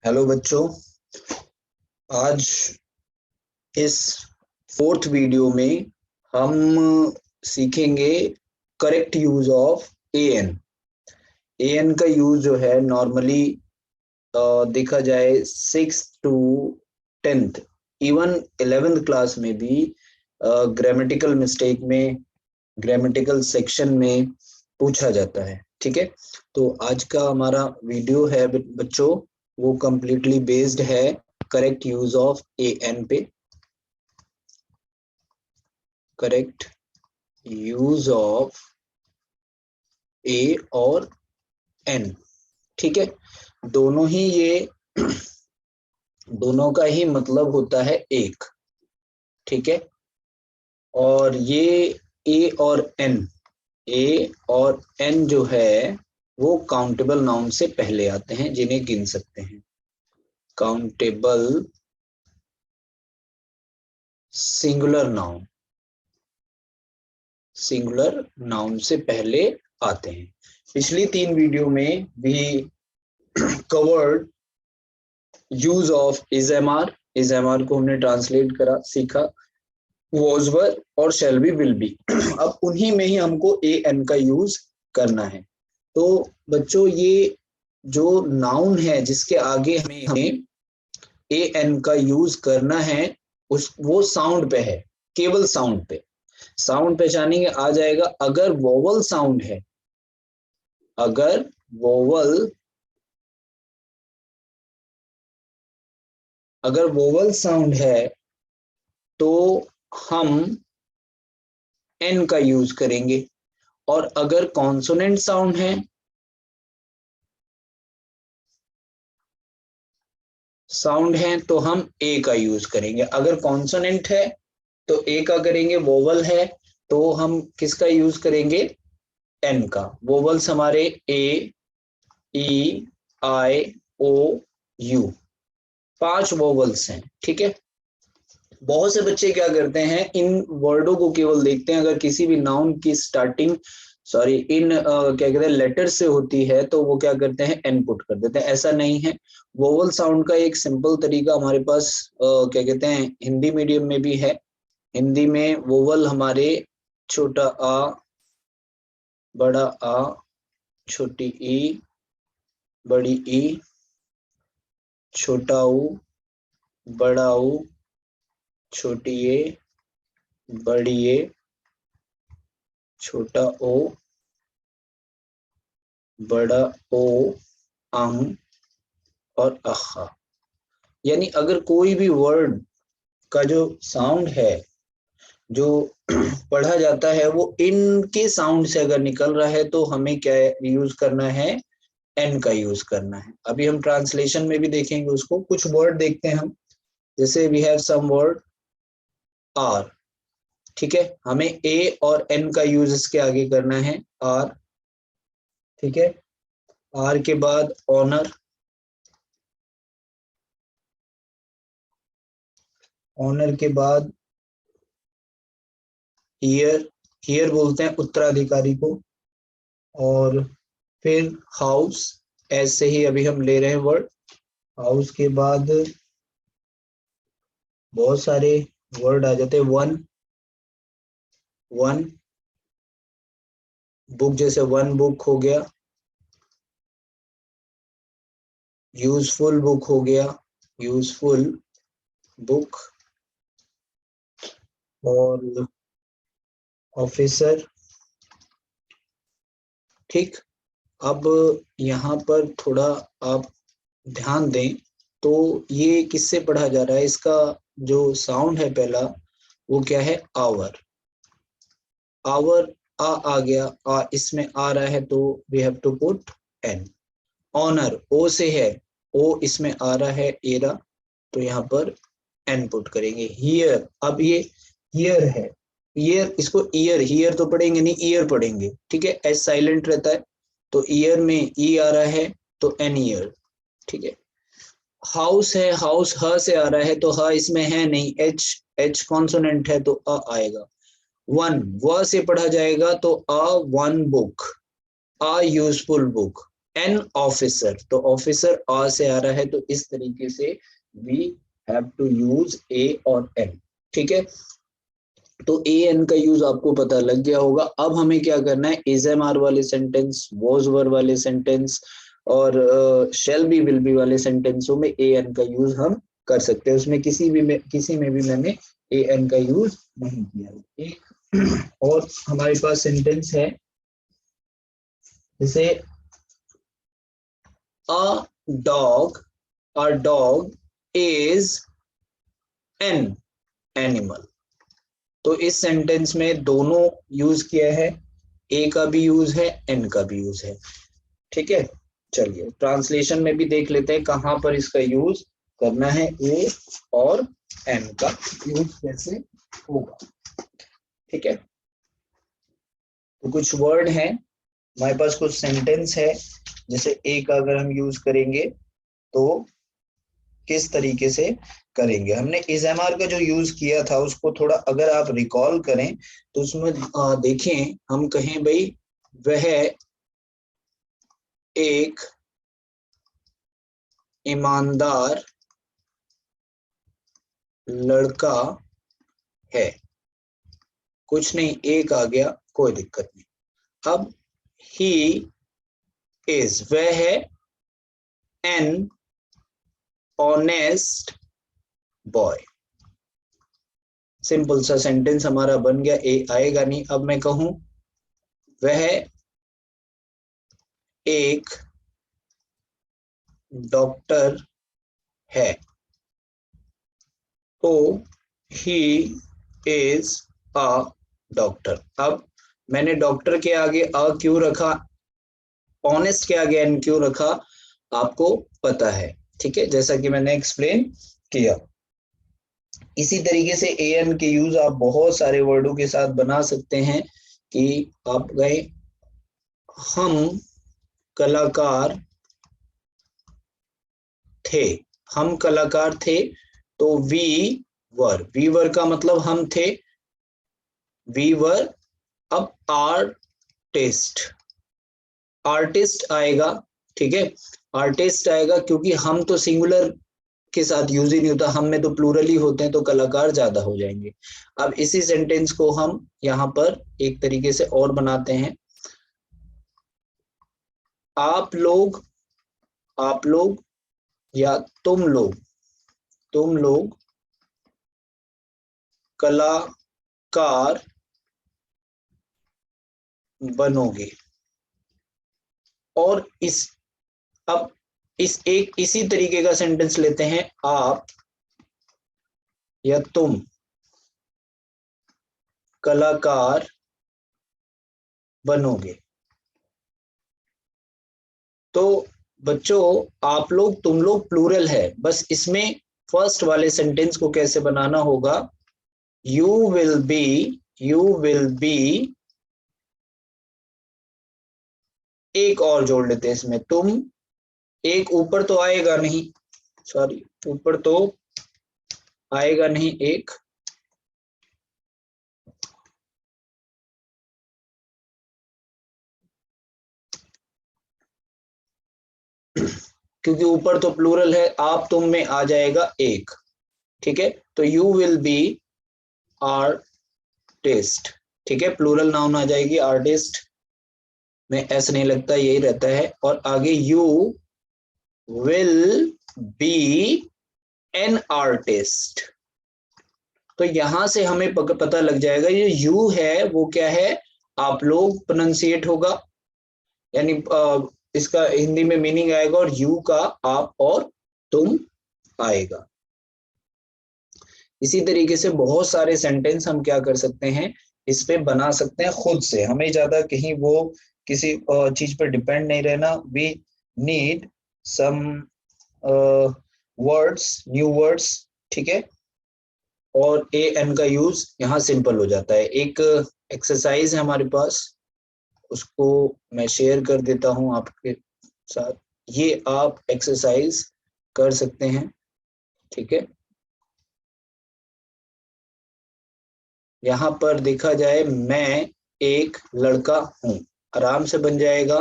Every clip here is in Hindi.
हेलो बच्चों, आज इस फोर्थ वीडियो में हम सीखेंगे correct use of an. An का यूज जो है नॉर्मली देखा जाए 6 to 10th, even 11th class में भी ग्रामेटिकल मिस्टेक में, ग्रामेटिकल सेक्शन में पूछा जाता है। ठीक है, तो आज का हमारा वीडियो है बच्चों, वो कंप्लीटली बेस्ड है correct use of a an पे। करेक्ट यूज ऑफ ए और एन। ठीक है, दोनों ही ये दोनों का ही मतलब होता है एक। ठीक है, और ये ए और एन जो है वो काउंटेबल नाउन से पहले आते हैं, जिन्हें गिन सकते हैं। काउंटेबल सिंगुलर नाउन से पहले आते हैं। पिछली 3 वीडियो में भी covered use of is am are को हमने ट्रांसलेट करा, सीखा, वॉज वर और शैल बी, विल बी। अब उन्हीं में ही हमको ए एन का यूज करना है। तो बच्चों, ये जो नाउन है जिसके आगे हमें ए एन का यूज करना है, वो साउंड पे है, केवल साउंड पे। साउंड पहचानेंगे आ जाएगा। अगर वोवल साउंड है, अगर वोवल साउंड है तो हम एन का यूज करेंगे, और अगर कॉन्सोनेंट साउंड है तो हम ए का यूज करेंगे। अगर कॉन्सोनेंट है तो ए का करेंगे, वोवल है तो हम किसका यूज करेंगे? एन का। वोवल्स हमारे ए, ई, आई, ओ, यू, 5 वोवल्स हैं। ठीक है, बहुत से बच्चे क्या करते हैं, इन वर्डों को केवल देखते हैं। अगर किसी भी नाउन की स्टार्टिंग इन क्या कहते हैं लेटर से होती है तो वो क्या करते हैं, एन पुट कर देते हैं। ऐसा नहीं है। वोवल साउंड का एक सिंपल तरीका हमारे पास क्या कहते हैं हिंदी मीडियम में भी है। हिंदी में वोवल हमारे छोटा आ, बड़ा आ, छोटी ई, बड़ी ई, छोटा ऊ, बड़ा ऊ, छोटी ए, बड़ी ए, छोटा ओ, बड़ा ओ, अं और अखा। यानी अगर कोई भी वर्ड का जो साउंड है, जो पढ़ा जाता है, वो इनके साउंड से अगर निकल रहा है तो हमें क्या यूज करना है? एन का यूज करना है। अभी हम ट्रांसलेशन में भी देखेंगे उसको। कुछ वर्ड देखते हैं हम, जैसे we have some word are. ठीक है, हमें ए और एन का यूज इसके आगे करना है, आर। ठीक है, आर के बाद ऑनर, ऑनर के बाद हियर बोलते हैं उत्तराधिकारी को, और फिर हाउस। ऐसे ही अभी हम ले रहे हैं वर्ड। हाउस के बाद बहुत सारे वर्ड आ जाते हैं। वन बुक, जैसे वन बुक हो गया। यूजफुल बुक हो गया, यूजफुल बुक। और ऑफिसर। ठीक, अब यहाँ पर थोड़ा आप ध्यान दें तो ये किससे पढ़ा जा रहा है? इसका जो साउंड है पहला, वो क्या है? आवर। आवर आ गया, आ इसमें आ रहा है तो we have to put an. Honour O से है, ओ इसमें आ रहा है एरा, तो यहाँ पर एन पुट करेंगे। हियर, अब ये हियर है, ईयर, इसको ईयर, हियर तो पढ़ेंगे नहीं, ईयर पढ़ेंगे। ठीक है, एस साइलेंट रहता है, तो ईयर में ई आ रहा है तो एन ईयर। ठीक है, हाउस है, हाउस ह से आ रहा है तो ह इसमें है नहीं, एच कॉन्सोनेंट है तो अ आएगा। वन, व से पढ़ा जाएगा तो a one book, a useful book. An officer, तो ऑफिसर आ से आ रहा है, तो इस तरीके से वी हैव टू यूज ए और एन। ठीक है, तो ए एन का यूज आपको पता लग गया होगा। अब हमें क्या करना है, इज एम आर वाले सेंटेंस, वॉज वर वाले सेंटेंस और शेल बी विल बी वाले सेंटेंसों में ए एन का यूज हम कर सकते हैं। उसमें किसी में भी मैंने ए एन का यूज नहीं किया। एक और हमारे पास सेंटेंस है, जैसे a dog is an animal. तो इस सेंटेंस में दोनों यूज किया है, ए का भी यूज है, एन का भी यूज है। ठीक है, चलिए ट्रांसलेशन में भी देख लेते हैं कहां पर इसका यूज करना है, ए और एन का यूज कैसे होगा। ठीक है, तो कुछ वर्ड हैं हमारे पास, कुछ सेंटेंस है, जैसे ए का अगर हम यूज करेंगे तो किस तरीके से करेंगे। हमने इज एम आर का जो यूज किया था उसको थोड़ा अगर आप रिकॉल करें तो उसमें देखें, हम कहें भाई वह एक ईमानदार लड़का है, कुछ नहीं, एक आ गया, कोई दिक्कत नहीं। अब ही इज, वह है एन ऑनेस्ट बॉय। सिंपल सा सेंटेंस हमारा बन गया, ए आएगा नहीं। अब मैं कहूं वह एक डॉक्टर है, तो ही इज अ डॉक्टर। अब मैंने डॉक्टर के आगे अ क्यों रखा, ऑनेस्ट के आगे एन क्यों रखा, आपको पता है। ठीक है, जैसा कि मैंने एक्सप्लेन किया। इसी तरीके से ए एन के यूज आप बहुत सारे वर्डों के साथ बना सकते हैं कि आप गए, हम कलाकार थे, हम कलाकार थे, तो वी वर का मतलब हम थे, वी वर। अब आर्टिस्ट, आर्टिस्ट आएगा। ठीक है, आर्टिस्ट आएगा क्योंकि हम तो सिंगुलर के साथ यूज ही नहीं होता, हम में तो प्लूरल ही होते हैं, तो कलाकार ज्यादा हो जाएंगे। अब इसी सेंटेंस को हम यहाँ पर एक तरीके से और बनाते हैं, आप लोग या तुम लोग कलाकार बनोगे। और अब इसी तरीके का सेंटेंस लेते हैं, आप या तुम कलाकार बनोगे। तो बच्चों, आप लोग तुम लोग प्लूरल है, बस इसमें फर्स्ट वाले सेंटेंस को कैसे बनाना होगा, यू विल बी, एक और जोड़ लेते हैं इसमें, तुम, एक ऊपर तो आएगा नहीं, सॉरी ऊपर तो आएगा नहीं एक, क्योंकि ऊपर तो प्लूरल है, आप तुम में आ जाएगा एक। ठीक है, तो यू विल बी आर्टिस्ट। ठीक है, प्लूरल नाउन आ जाएगी, आर्टिस्ट में एस नहीं लगता, यही रहता है। और आगे you will be an artist. तो यहां से हमें पता लग जाएगा ये यू है वो क्या है, आप लोग प्रोनाउंसिएट होगा, यानी इसका हिंदी में मीनिंग आएगा, और यू का आप और तुम आएगा। इसी तरीके से बहुत सारे सेंटेंस हम क्या कर सकते हैं, इस पे बना सकते हैं खुद से, हमें ज्यादा कहीं वो किसी चीज पर डिपेंड नहीं रहना। We need some words, new words. ठीक है, और ए एन का यूज यहाँ सिंपल हो जाता है। एक एक्सरसाइज है हमारे पास, उसको मैं शेयर कर देता हूं आपके साथ, ये आप एक्सरसाइज कर सकते हैं। ठीक है, यहाँ पर देखा जाए, मैं एक लड़का हूं, आराम से बन जाएगा,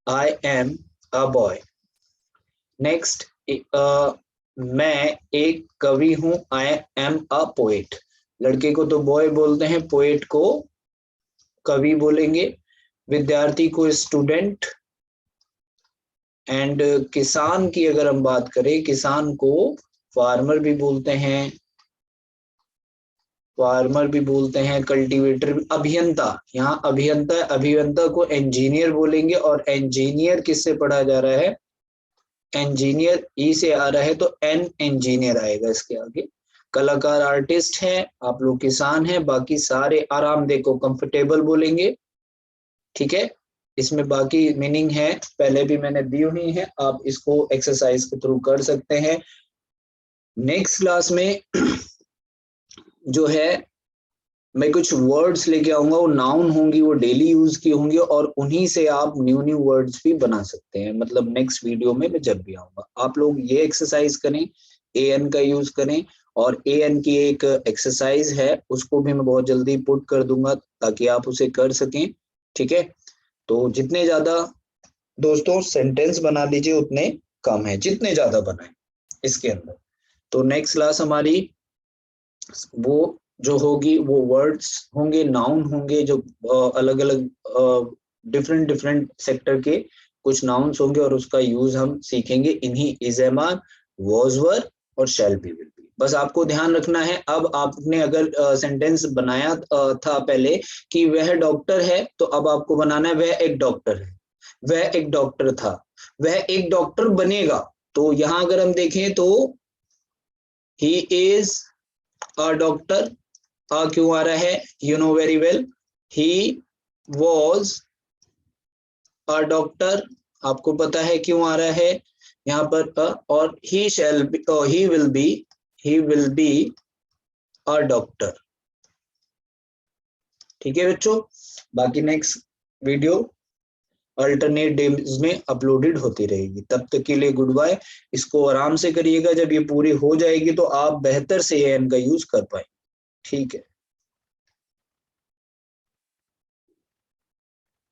I am a boy. Next, मैं एक कवि हूं, आई एम अ पोएट। लड़के को तो बॉय बोलते हैं, पोएट को कवि बोलेंगे, विद्यार्थी को स्टूडेंट, एंड किसान की अगर हम बात करें, किसान को फार्मर भी बोलते हैं, फार्मर भी बोलते हैं, कल्टीवेटर भी, अभियंता, यहाँ अभियंता, अभियंता को इंजीनियर बोलेंगे, और इंजीनियर किससे पढ़ा जा रहा है, इंजीनियर ई से आ रहा है तो एन इंजीनियर आएगा इसके आगे। कलाकार आर्टिस्ट है, आप लोग किसान हैं, बाकी सारे आरामदेह को कंफर्टेबल बोलेंगे। ठीक है, इसमें बाकी मीनिंग है पहले भी मैंने दी हुई है, आप इसको एक्सरसाइज के थ्रू कर सकते हैं। नेक्स्ट क्लास में जो है मैं कुछ वर्ड्स लेके आऊंगा, वो नाउन होंगी, वो डेली यूज की होंगी, और उन्हीं से आप न्यू न्यू वर्ड्स भी बना सकते हैं। मतलब नेक्स्ट वीडियो में मैं जब भी आऊंगा, आप लोग ये एक्सरसाइज करें, ए एन का यूज करें, और ए एन की एक एक्सरसाइज है उसको भी मैं बहुत जल्दी पुट कर दूंगा ताकि आप उसे कर सकें। ठीक है, तो जितने ज्यादा दोस्तों सेंटेंस बना लीजिए उतने कम है, जितने ज्यादा बनाए इसके अंदर। तो नेक्स्ट क्लास हमारी वो जो होगी वो वर्ड्स होंगे, नाउन होंगे, जो अलग अलग डिफरेंट डिफरेंट सेक्टर के कुछ नाउन्स होंगे, और उसका यूज हम सीखेंगे, इन्हीं is am are, was were और शैल बी विल बी। बस आपको ध्यान रखना है, अब आपने अगर सेंटेंस बनाया था पहले कि वह डॉक्टर है, तो अब आपको बनाना है वह एक डॉक्टर है, वह एक डॉक्टर था, वह एक डॉक्टर बनेगा। तो यहां अगर हम देखें तो ही इज अ डॉक्टर, क्यों आ रहा है, you know very well, he was a doctor, आपको पता है क्यों आ रहा है यहाँ पर, और he shall be, he will be a doctor. ठीक है बच्चों, बाकी नेक्स्ट वीडियो अल्टरनेट डेज में अपलोडेड होती रहेगी, तब तक के लिए गुड बाय। इसको आराम से करिएगा, जब ये पूरी हो जाएगी तो आप बेहतर से एन का यूज कर पाएंगे। ठीक है।